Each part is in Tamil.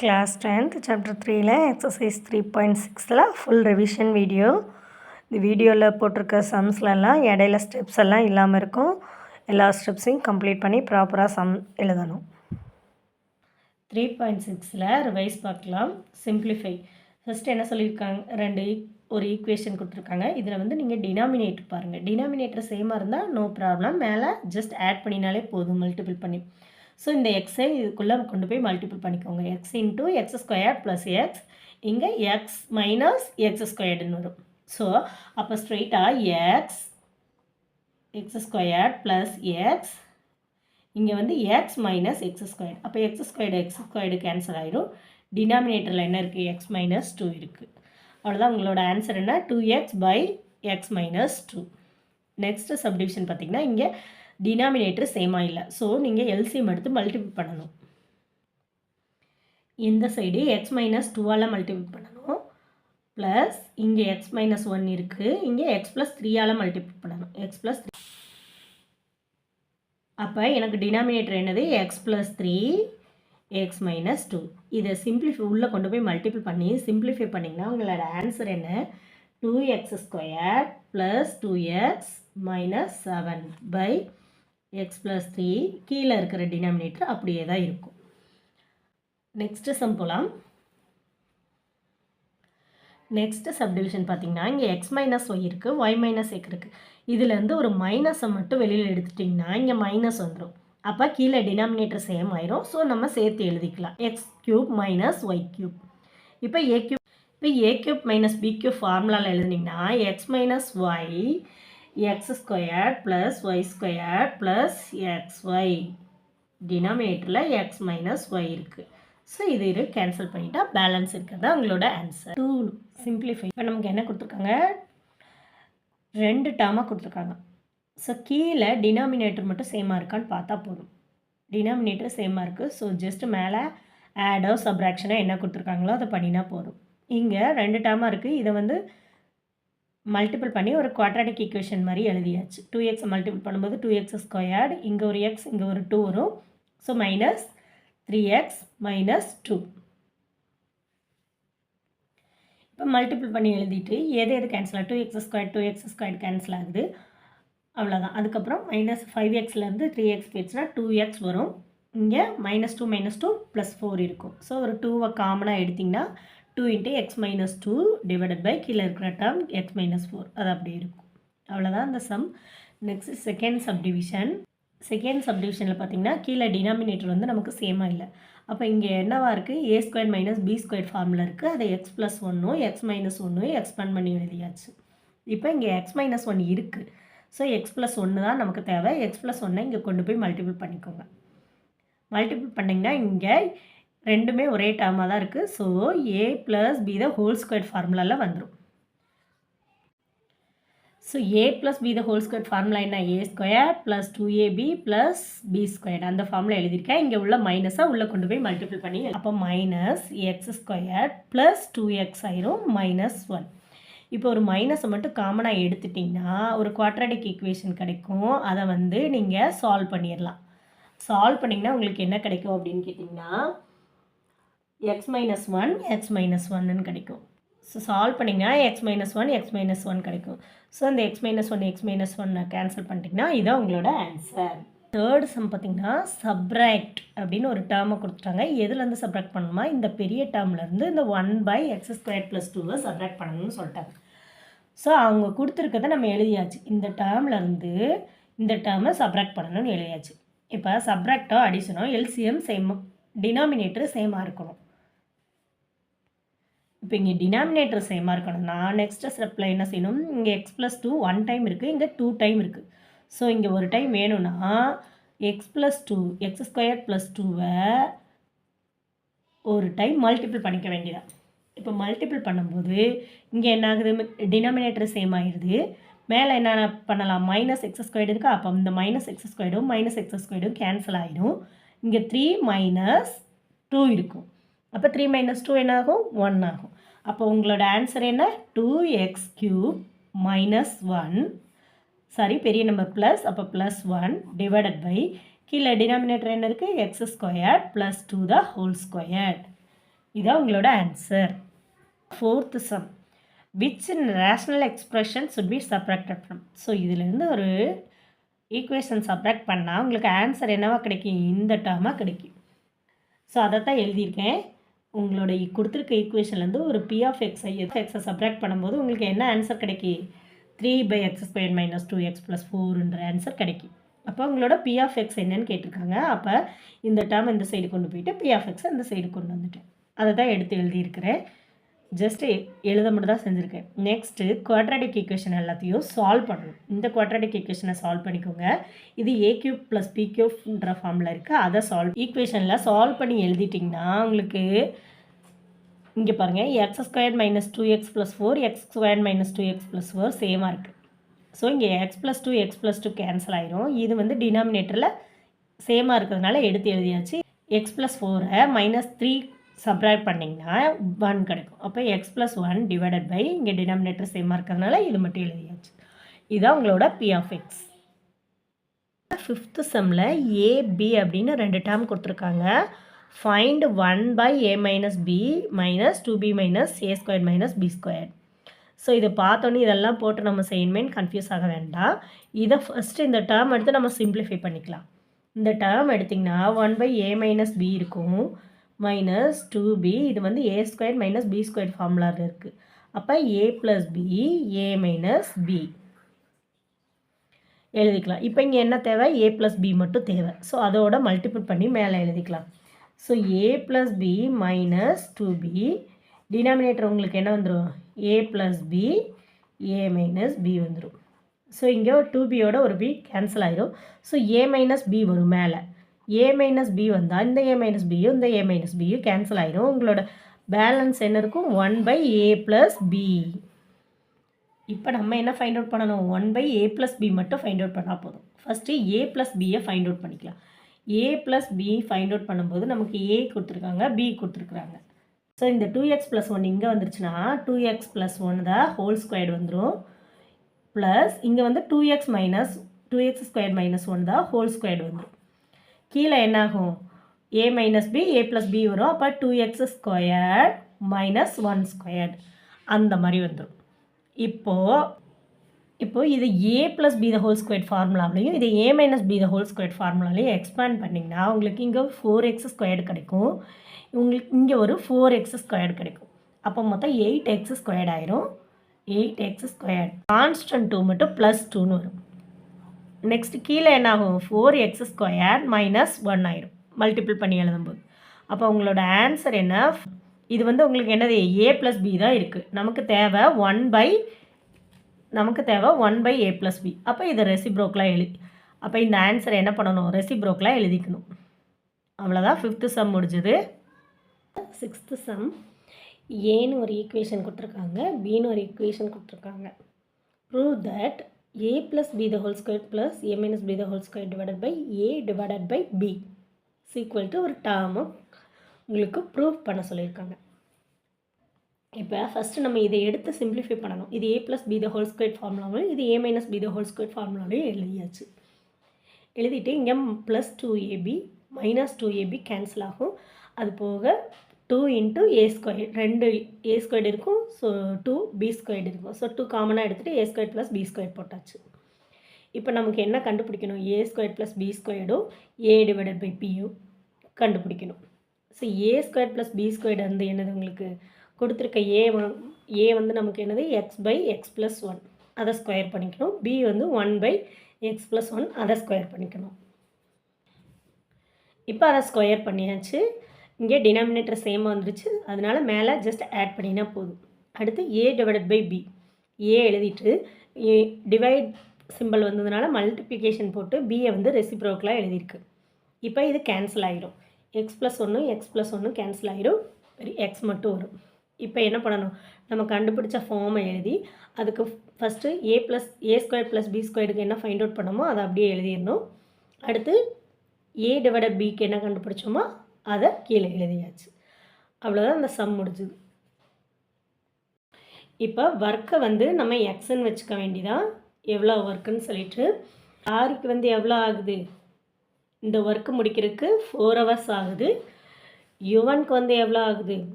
Class 10th Chapter 3 Exercise 3.6 full revision video. இந்த வீடியோவில் போட்டிருக்க சம்ஸ்லலாம் இடையில ஸ்டெப்ஸ் எல்லாம் இல்லாமல் இருக்கும். எல்லா ஸ்டெப்ஸையும் கம்ப்ளீட் பண்ணி ப்ராப்பராக சம் எழுதணும். 3.6ல் ரிவைஸ் பார்க்கலாம். சிம்பிளிஃபை. ஃபஸ்ட்டு என்ன சொல்லியிருக்காங்க, ஒரு ஈக்குவேஷன் கொடுத்துருக்காங்க. இதில் வந்து நீங்கள் டினாமினேட்டர் பாருங்கள். டினாமினேட்டர் சேமாக இருந்தால் நோ ப்ராப்ளம், மேலே ஜஸ்ட் ஆட் பண்ணினாலே போதும் மல்டிபிள் பண்ணி. ஸோ இந்த எக்ஸை இதுக்குள்ளே கொண்டு போய் மல்டிபிள் பண்ணிக்கோங்க. X into X square plus X, இங்கே எக்ஸ் மைனஸ் எக்ஸ் ஸ்கொயர்டுன்னு வரும். ஸோ அப்போ ஸ்ட்ரெயிட்டாக எக்ஸ் ஸ்கொயர் ப்ளஸ் எக்ஸ், இங்கே வந்து எக்ஸ் மைனஸ் எக்ஸ் ஸ்கொயர். அப்போ எக்ஸ் ஸ்கொயர்டு கேன்சல் ஆகிடும். டினாமினேட்டரில் என்ன இருக்குது, எக்ஸ் மைனஸ் 2 இருக்குது. அவ்வளோதான் உங்களோட ஆன்சர் என்ன, 2x by x minus 2. Next subdivision பார்த்திங்கன்னா இங்கே டினாமினேட்டர் சேமாக இல்லை. ஸோ நீங்கள் எல்சிஎம் எடுத்து மல்டிபிள் பண்ணணும். இந்த சைடு எக்ஸ் மைனஸ் 2ஆல் மல்டிபிள் பண்ணணும். ப்ளஸ் இங்கே எக்ஸ் மைனஸ் 1 இருக்குது, இங்கே எக்ஸ் ப்ளஸ் 3ஆல் மல்டிபிள் பண்ணணும். X plus 3. அப்போ எனக்கு டினாமினேட்டர் என்னது, எக்ஸ் ப்ளஸ் 3 எக்ஸ் மைனஸ் 2. இதை சிம்பிளிஃபை உள்ளே கொண்டு போய் மல்டிபிள் பண்ணி சிம்பிளிஃபை பண்ணிங்கன்னா உங்களோட ஆன்சர் என்ன, 2x square plus 2x minus 7 by x plus 3. கீழே இருக்கிற டினாமினேட்டர் அப்படியே தான் இருக்கும். நெக்ஸ்ட்டு சம் போகலாம். நெக்ஸ்ட்டு சப்டிவிஷன் பார்த்திங்கன்னா இங்கே எக்ஸ் மைனஸ் ஒய் இருக்குது, ஒய் மைனஸ் எக் இருக்குது. இதுலேருந்து ஒரு மைனஸை மட்டும் வெளியில் எடுத்துட்டிங்கன்னா இங்கே மைனஸ் வந்துடும். அப்போ கீழே டினாமினேட்டர் சேம் ஆயிரும். ஸோ நம்ம சேர்த்து எழுதிக்கலாம், x cube minus y cube. இப்போ a cube minus b cube ஃபார்முலாவில் எழுதுனீங்கன்னா x minus y x square plus y square plus x y. டினாமினேட்டரில் எக்ஸ் மைனஸ் ஒய் இருக்குது. ஸோ இது கேன்சல் பண்ணிட்டா பேலன்ஸ் இருக்கிறது உங்களோட ஆன்சர். 2 சிம்பிளிஃபை. இப்போ நமக்கு என்ன கொடுத்துருக்காங்க, 2 டேர்மாக கொடுத்துருக்காங்க. ஸோ கீழே டினாமினேட்டர் மட்டும் சேமாக இருக்கான்னு பார்த்தா போதும். டினாமினேட்டர் சேமாக இருக்குது. ஸோ ஜஸ்ட்டு மேலே ஆடோ சப்ராக்ஷனோ என்ன கொடுத்துருக்காங்களோ அதை பண்ணினா போதும். இங்கே 2 டேர்மாக இருக்குது. இதை வந்து மல்டிபிள் பண்ணி ஒரு குவாட்ராட்டிக் ஈக்குவேஷன் மாதிரி எழுதியாச்சு. 2x மல்டிபிள் பண்ணும்போது 2x ஸ்கொயர்டு, இங்கே ஒரு எக்ஸ் இங்கே ஒரு 2 வரும். So minus 3x minus 2. இப்போ மல்டிபிள் பண்ணி எழுதிட்டு எது கேன்சல் ஆகுது, 2x ஸ்கொயர்டு கேன்சல் ஆகுது. அவ்வளோதான். அதுக்கப்புறம் மைனஸ் 5xலேருந்து 3x போயிடுச்சுன்னா 2x வரும். இங்கே -2 ப்ளஸ் 4 இருக்கும். ஸோ ஒரு 2வை காமனாக எடுத்திங்கன்னா 2 × x மைனஸ் 2 டிவைடட் பை கீழே இருக்கிற டேர்ம் x மைனஸ் 4. அது அப்படி இருக்கும். அவ்வளோதான் இந்த சம். நெக்ஸ்ட் செகண்ட் சப்டிவிஷனில் பார்த்திங்கன்னா கீழே டினாமினேட்டர் வந்து நமக்கு சேமாக இல்லை. அப்போ இங்கே என்னவா இருக்குது, a square minus b square formula இருக்குது. அதை x plus 1 x minus 1 expand பண்ணி எழுதியாச்சு. இப்போ இங்கே x மைனஸ் 1 இருக்குது. ஸோ x ப்ளஸ் 1 தான் நமக்கு தேவை. x ப்ளஸ் 1 இங்கே கொண்டு போய் மல்டிபிள் பண்ணிக்கோங்க. மல்டிபிள் பண்ணிங்கன்னா இங்கே ரெண்டுமே ஒரே டேர்மாக தான் இருக்குது. So a plus b the whole square ஃபார்முலாவில் வந்துடும். So a plus b the whole square formula என்ன, a square plus 2ab plus b square. அந்த ஃபார்முலா எழுதியிருக்கேன். இங்கே உள்ள மைனஸாக உள்ளே கொண்டு போய் மல்டிபிள் பண்ணி, அப்போ minus X square plus 2x ஆயிரும் மைனஸ் 1. இப்போ ஒரு மைனஸை மட்டும் காமனாக எடுத்துட்டிங்கன்னா ஒரு குவாட்ராட்டிக் ஈக்குவேஷன் கிடைக்கும். அதை வந்து நீங்கள் சால்வ் பண்ணிடலாம். சால்வ் பண்ணிங்கன்னா உங்களுக்கு என்ன கிடைக்கும் அப்படின்னு கேட்டிங்கன்னா எக்ஸ் மைனஸ் 1 கிடைக்கும். ஸோ சால்வ் பண்ணிங்கன்னா எக்ஸ் மைனஸ் 1 கிடைக்கும். ஸோ அந்த எக்ஸ் மைனஸ் 1 கேன்சல் பண்ணிட்டீங்கன்னா இதான் உங்களோட ஆன்சர். தேர்ட் சம் பார்த்திங்கன்னா சப்ராக்ட் அப்படின்னு ஒரு டேர்மை கொடுத்துட்டாங்க. எதுலேருந்து சப்ராக்ட் பண்ணணுமா, இந்த பெரிய டேர்ம்லேருந்து இந்த 1 by x square plus 2 subtract பண்ணணும்னு சொல்லிட்டாங்க. ஸோ அவங்க கொடுத்துருக்கதை நம்ம எழுதியாச்சு. இந்த டேர்ம்லேருந்து இந்த டேர்மை சப்ராக்ட் பண்ணணும்னு எழுதியாச்சு. இப்போ சப்ராக்டோ அடிஷனோ எல்சிஎம் சேம், டினாமினேட்டர் சேமாக இருக்கணும். இப்போ இங்கே டினாமினேட்டர் சேமாக இருக்கணும்னா நெக்ஸ்ட்டு ஸ்டெப்பில் என்ன செய்யணும், இங்கே எக்ஸ் ப்ளஸ் 2 1 டைம் இருக்குது, இங்கே 2 டைம் இருக்குது. ஸோ இங்கே ஒரு டைம் வேணும்னா x plus 2 x square plus 2வை ஒரு டைம் மல்டிபிள் பண்ணிக்க வேண்டியதான். இப்போ மல்டிபிள் பண்ணும்போது இங்கே என்ன ஆகுது, டினாமினேட்டர் சேம் ஆகிடுது. மேலே என்ன பண்ணலாம், மைனஸ் எக்ஸ் ஸ்கொயர்டு இருக்குது. அப்போ இந்த மைனஸ் எக்ஸ் ஸ்கொயர்டும் கேன்சல் ஆகிடும். இங்கே 3 மைனஸ் 2 இருக்கும். அப்போ 3 மைனஸ் 2 என்ன ஆகும், 1 ஆகும். அப்போ உங்களோட ஆன்சர் என்ன, 2x க்யூப் மைனஸ் 1, சாரி பெரிய நம்பர் ப்ளஸ், அப்போ ப்ளஸ் 1 டிவைடட் பை கீழே டினாமினேட்டர் என்ன இருக்குது, X square plus 2 the whole square. இதான் உங்களோட answer. 4th sum. Which rational expression should be subtracted from? So இதிலேருந்து ஒரு ஈக்குவேஷன் சப்ராக்ட் பண்ணால் உங்களுக்கு ஆன்சர் என்னவா கிடைக்கும்? இந்த டேர்மாக கிடைக்கும். ஸோ அதை தான் எழுதியிருக்கேன். உங்களோட கொடுத்துருக்க ஈக்குவேஷன்லேருந்து ஒரு பி ஆஃப் எக்ஸை சப்ராக்ட் பண்ணும்போது உங்களுக்கு என்ன ஆன்சர் கிடைக்கும்? 3/x² - 2x + 4ன்ற ஆன்சர் கிடைக்கும். அப்போ உங்களோட பி ஆஃப் எக்ஸ் என்னன்னு கேட்டிருக்காங்க. அப்போ இந்த டேர்ம் இந்த சைடு கொண்டு போயிட்டு பி ஆஃப் எக்ஸை இந்த சைடு கொண்டு வந்துட்டேன். அதை தான் எடுத்து எழுதியிருக்கிறேன். ஜஸ்ட்டு எழுத மட்டும் தான் செஞ்சுருக்கேன். நெக்ஸ்ட்டு குவாட்ராட்டிக் ஈக்குவேஷன் எல்லாத்தையும் சால்வ் பண்ணணும். இந்த குவாட்ராட்டிக் ஈக்குவேஷனை சால்வ் பண்ணிக்கோங்க. இது a³ + p³ ஃபார்மில் இருக்குது. அதை ஈக்குவேஷனில் சால்வ் பண்ணி எழுதிட்டிங்கன்னா உங்களுக்கு இங்கே பாருங்கள், x² - 2x + 4 x² - 2x + 4 சேமாக இருக்குது. ஸோ இங்கே x + 2 x + 2 கேன்சல் ஆயிரும். இது வந்து டினாமினேட்டரில் சேமாக இருக்கிறதுனால எடுத்து எழுதியாச்சு. x + 4 -3 சப்ராக்ட் பண்ணிங்கன்னா 1 கிடைக்கும். அப்போ x + 1 டிவைடட் பை இங்கே டினாமினேட்டர் சேமாக இருக்கிறதுனால இது மட்டும் எழுதியாச்சு. இதுதான் உங்களோட பி ஆஃப் எக்ஸ். 5th சம்மில் ஏபி அப்படின்னு 2 டேர்ம் கொடுத்துருக்காங்க. Find 1/a - b - 2b - a² - b². So இதை பார்த்தோன்னே இதெல்லாம் போட்டு நம்ம செய்யணுமேன்னு கன்ஃபியூஸ் ஆக வேண்டாம். இதை ஃபஸ்ட்டு இந்த டேர்ம் எடுத்து நம்ம சிம்பிளிஃபை பண்ணிக்கலாம். இந்த டேர்ம் எடுத்திங்கன்னா 1/a - b இருக்கும் -2b. இது வந்து a² - b² ஃபார்முலாவில் இருக்குது. அப்போ a + b a - b எழுதிக்கலாம். இப்போ இங்கே என்ன தேவை? a + b மட்டும் தேவை. ஸோ அதோட மல்டிபிள் பண்ணி மேலே எழுதிக்கலாம். So a + b - 2b denominator உங்களுக்கு என்ன வந்துடும்? a + b a - b வந்துடும். ஸோ இங்கே 2bயோட ஒரு b கேன்சல் ஆயிரும். ஸோ a - b வரும் மேலே. a - b வந்தால் இந்த a - bயும் இந்த a - bயும் கேன்சல் ஆயிரும். உங்களோட பேலன்ஸ் என்ன இருக்கும்? 1/a + b. இப்போ நம்ம என்ன ஃபைண்ட் அவுட் பண்ணணும்? 1/a + b மட்டும் ஃபைண்ட் அவுட் பண்ணால் போதும். ஃபஸ்ட்டு a + bயை ஃபைண்ட் அவுட் பண்ணிக்கலாம். a + b ஃபைண்ட் அவுட் பண்ணும்போது நமக்கு a கொடுத்துருக்காங்க, b கொடுத்துருக்குறாங்க. ஸோ இந்த 2x + 1 இங்கே வந்துருச்சுன்னா 2x + 1 தான் ஹோல்² வந்துடும். ப்ளஸ் இங்கே வந்து 2x - 2x² - 1 தான் ஹோல்² வந்துடும். கீழே என்னாகும்? a - b a + b வரும். அப்போ 2x² - 1² அந்த மாதிரி வந்துடும். இப்போது இது a + b ஹோல்² ஃபார்முலாவிலையும் இது a - b ஹோல்² ஃபார்முலாலையும் எக்ஸ்பேண்ட் பண்ணிங்கன்னா உங்களுக்கு இங்கே 4x² கிடைக்கும். உங்களுக்கு இங்கே ஒரு 4x² கிடைக்கும். அப்போ மொத்தம் 8x² ஆயிரும். 8x². கான்ஸ்டன்ட் 2 மட்டும் +2ன்னு வரும். நெக்ஸ்ட்டு கீழே என்னாகும்? 4x² - 1 ஆயிரும் மல்டிபிள் பண்ணி எழுதும்போது. அப்போ உங்களோட ஆன்சர் என்ன? இது வந்து உங்களுக்கு என்னது? a + b தான் இருக்குது. நமக்கு தேவை 1/a + b. அப்போ இதை ரெசிப்ரோக்கலாக அப்போ இந்த ஆன்சர் என்ன பண்ணணும்? ரெசிப்ரோக்கலாக எழுதிக்கணும். அவ்வளோதான். 5th சம் முடிஞ்சது. 6th some. ஏன்னு ஒரு ஈக்குவேஷன் கொடுத்துருக்காங்க, பின்னு ஒரு ஈக்குவேஷன் கொடுத்துருக்காங்க. Prove that a + b whole + a - b whole divided by a divided by b equal to ஒரு டேர்மு உங்களுக்கு ப்ரூவ் பண்ண சொல்லியிருக்காங்க. இப்போ ஃபஸ்ட்டு நம்ம இதை எடுத்து சிம்பிளிஃபை பண்ணணும். இது a + b ஹோல்² ஃபார்முலாவும் இது a - b ஹோல்² ஃபார்முலாவையும் எழுதியாச்சு. எழுதிட்டு இங்கே +2ab -2ab கேன்சல் ஆகும். அது போக 2 × a², 2 a² இருக்கும். ஸோ 2b² இருக்கும். ஸோ 2 காமனாக எடுத்துகிட்டு a² + b² போட்டாச்சு. இப்போ நமக்கு என்ன கண்டுபிடிக்கணும்? a² + b²டும் a டிவைடட் பை pயும் கண்டுபிடிக்கணும். ஸோ a² + b² வந்து என்னது? உங்களுக்கு கொடுத்துருக்க a வந்து நமக்கு என்னது? x/x + 1 அதை ஸ்கொயர் பண்ணிக்கணும். b வந்து 1/x + 1 அதை ஸ்கொயர் பண்ணிக்கணும். இப்போ அதை ஸ்கொயர் பண்ணியாச்சு. இங்கே டினாமினேட்டர் சேமாக வந்துருச்சு. அதனால் மேலே ஜஸ்ட் ஆட் பண்ணினா போதும். அடுத்து a divided by b. a எழுதிட்டு டிவைட் சிம்பிள் வந்ததுனால மல்டிப்ளிகேஷன் போட்டு bயை வந்து ரெசிப்ரோக்கலாக எழுதியிருக்கு. இப்போ இது கேன்சல் ஆகிடும். x + 1 x + 1 கேன்சல் ஆகிடும். x மட்டும் வரும். இப்போ என்ன பண்ணணும்? நம்ம கண்டுபிடிச்ச ஃபார்மை எழுதி அதுக்கு ஃபஸ்ட்டு a + b²க்கு என்ன ஃபைண்ட் அவுட் பண்ணோமோ அதை அப்படியே எழுதிடணும். அடுத்து a டிவைடட் bக்கு என்ன கண்டுபிடிச்சோமோ அதை கீழே எழுதியாச்சு. அவ்வளோதான் இந்த சம் முடிஞ்சுது. இப்போ ஒர்க்கை வந்து நம்ம எக்ஸ்ன்னு வச்சுக்க வேண்டியதான். எவ்வளோ ஒர்க்குன்னு சொல்லிட்டு ஆரிக்கு வந்து எவ்வளோ ஆகுது? இந்த ஒர்க்கு முடிக்கிறதுக்கு 4 hours ஆகுது. யுவனுக்கு வந்து எவ்வளோ ஆகுது?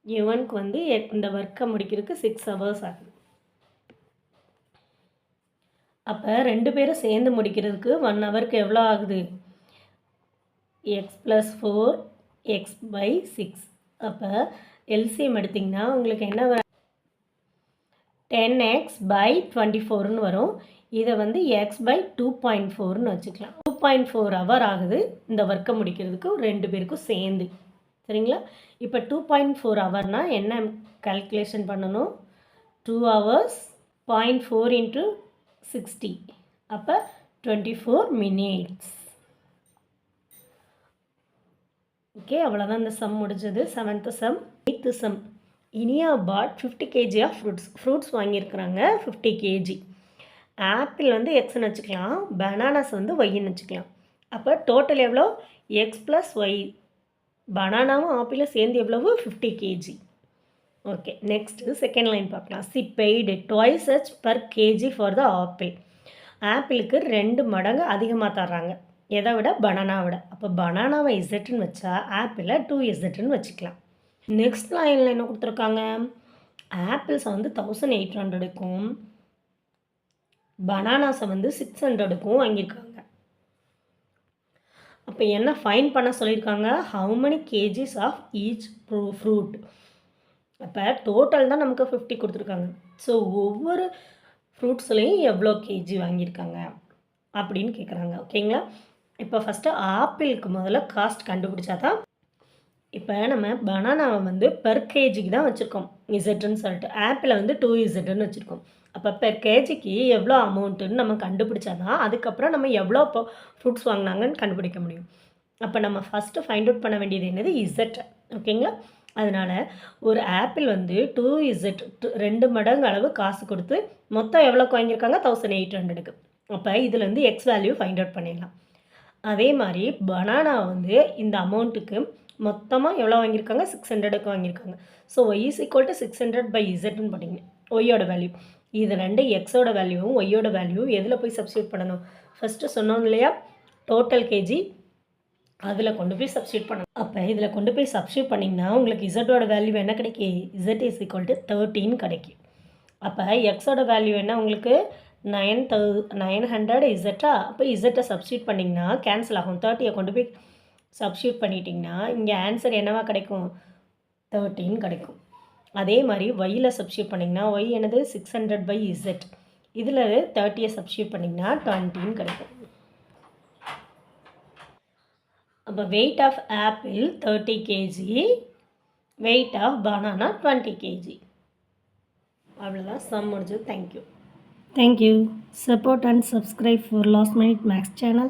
யுவனுக்கு வந்து இந்த ஒர்க்கை முடிக்கிறதுக்கு 6 ஹவர்ஸ் ஆகுது. அப்போ 2 பேரும் சேர்ந்து முடிக்கிறதுக்கு 1 ஹவருக்கு எவ்வளோ ஆகுது? X + 4 x/6. அப்போ எல்சிஎம் எடுத்திங்கன்னா உங்களுக்கு என்ன 10x/24ன்னு வரும். இதை வந்து x/2.4ன்னு வச்சுக்கலாம். 2.4 ஹவர் ஆகுது இந்த ஒர்க்கை முடிக்கிறதுக்கு 2 பேருக்கும் சேர்ந்து. சரிங்களா? இப்போ 2.4 ஹவர்னால் என்ன கால்குலேஷன் பண்ணணும்? 2 ஹவர்ஸ் 0.4 × 60. அப்போ 24 மினிட்ஸ். ஓகே, அவ்வளோதான் இந்த சம் முடிஞ்சது. 7th sum. 8th sum. Iniya bought 50 kg of fruits வாங்கியிருக்கிறாங்க 50 kg. ஆப்பிள் வந்து எக்ஸ்ன்னு வச்சுக்கலாம், பனானாஸ் வந்து ஒய்ன்னு வச்சுக்கலாம். அப்போ டோட்டல் எவ்வளோ? X + Y. பனானாவும் ஆப்பிளும் சேர்ந்து எவ்வளவு? 50 kg. Okay, next second line பார்க்கலாம். C paid twice as per kg for the apple. ஆப்பிளுக்கு 2 மடங்கு அதிகமாக தர்றாங்க. எதை விட? பனானா விட. அப்போ பனானாவை இசட்டுன்னு வச்சா ஆப்பிளை 2z வச்சுக்கலாம். நெக்ஸ்ட் லைனில் என்ன கொடுத்துருக்காங்க? ஆப்பிள்ஸை வந்து 1800க்கும் பனானாஸை வந்து 600க்கும் வாங்கியிருக்காங்க. அப்போ என்ன ஃபைன் பண்ண சொல்லியிருக்காங்க? How many KGs of each fruit. அப்போ டோட்டல் தான் நமக்கு 50 கொடுத்துருக்காங்க. ஸோ ஒவ்வொரு ஃப்ரூட்ஸ்லேயும் எவ்வளோ கேஜி வாங்கியிருக்காங்க அப்படின்னு கேட்குறாங்க. ஓகேங்களா? இப்போ ஃபஸ்ட்டு ஆப்பிளுக்கு முதல்ல காஸ்ட் கண்டுபிடிச்சா தான். இப்போ நம்ம பனானாவை வந்து பெர் கேஜிக்கு தான் வச்சுருக்கோம் இசட்டுன்னு சொல்லிட்டு, ஆப்பிளை வந்து 2z வச்சுருக்கோம். அப்போ பெர் கேஜிக்கு எவ்வளோ அமௌண்ட்டுன்னு நம்ம கண்டுபிடிச்சா தான் அதுக்கப்புறம் நம்ம எவ்வளோ இப்போ ஃப்ரூட்ஸ் வாங்கினாங்கன்னு கண்டுபிடிக்க முடியும். அப்போ நம்ம ஃபஸ்ட்டு ஃபைண்ட் அவுட் பண்ண வேண்டியது என்னது? இசட். ஓகேங்களா? அதனால் ஒரு ஆப்பிள் வந்து 2z 2 மடங்கு அளவு காசு கொடுத்து மொத்தம் எவ்வளோக்கு வாங்கியிருக்காங்க? 1800க்கு. அப்போ இதில் வந்து எக்ஸ் வேல்யூ ஃபைண்ட் அவுட் பண்ணிடலாம். அதே மாதிரி பனானா வந்து இந்த அமௌண்ட்டுக்கு மொத்தமாக எவ்வளோ வாங்கியிருக்காங்க? 600க்கு வாங்கியிருக்காங்க. ஸோ y = 600/zன்னு போட்டிங்க. ஒய்யோட வேல்யூ இது 2 எக்ஸோட வேல்யூவும் ஒய்யோட வேல்யூவும் எதில் போய் சப்ஸ்டியூட் பண்ணணும்? ஃபஸ்ட்டு சொன்னோம் இல்லையா, டோட்டல் கேஜி, அதில் கொண்டு போய் சப்ஸ்டியூட் பண்ணணும். அப்போ இதில் கொண்டு போய் சப்ஸ்டியூட் பண்ணிங்கன்னா உங்களுக்கு இசட்டோட வேல்யூ என்ன கிடைக்கும்? z = 13 கிடைக்கும். அப்போ எக்ஸோட வேல்யூ என்ன உங்களுக்கு? 900 இசட்டா. அப்போ இசட்டை சப்ஸ்டியூட் பண்ணிங்கன்னா கேன்சல் ஆகும். 30யை கொண்டு போய் சப்ஸ்டியூட் பண்ணிட்டிங்கன்னா இங்கே ஆன்சர் என்னவா கிடைக்கும்? 13 கிடைக்கும். அதே மாதிரி ஒய்யில் சப்ஸ்டியூட் பண்ணிங்கன்னா ஒய் என்னது? 600/z. இதில் 30யை சப்ஸ்டியூட் பண்ணிங்கன்னா 20 கிடைக்கும். அப்போ weight of apple 30 kg, weight of banana 20 kg. அவ்வளோதான், சம் முடிஞ்சது. Thank you. Thank you. Support and subscribe for Last Minute Max channel.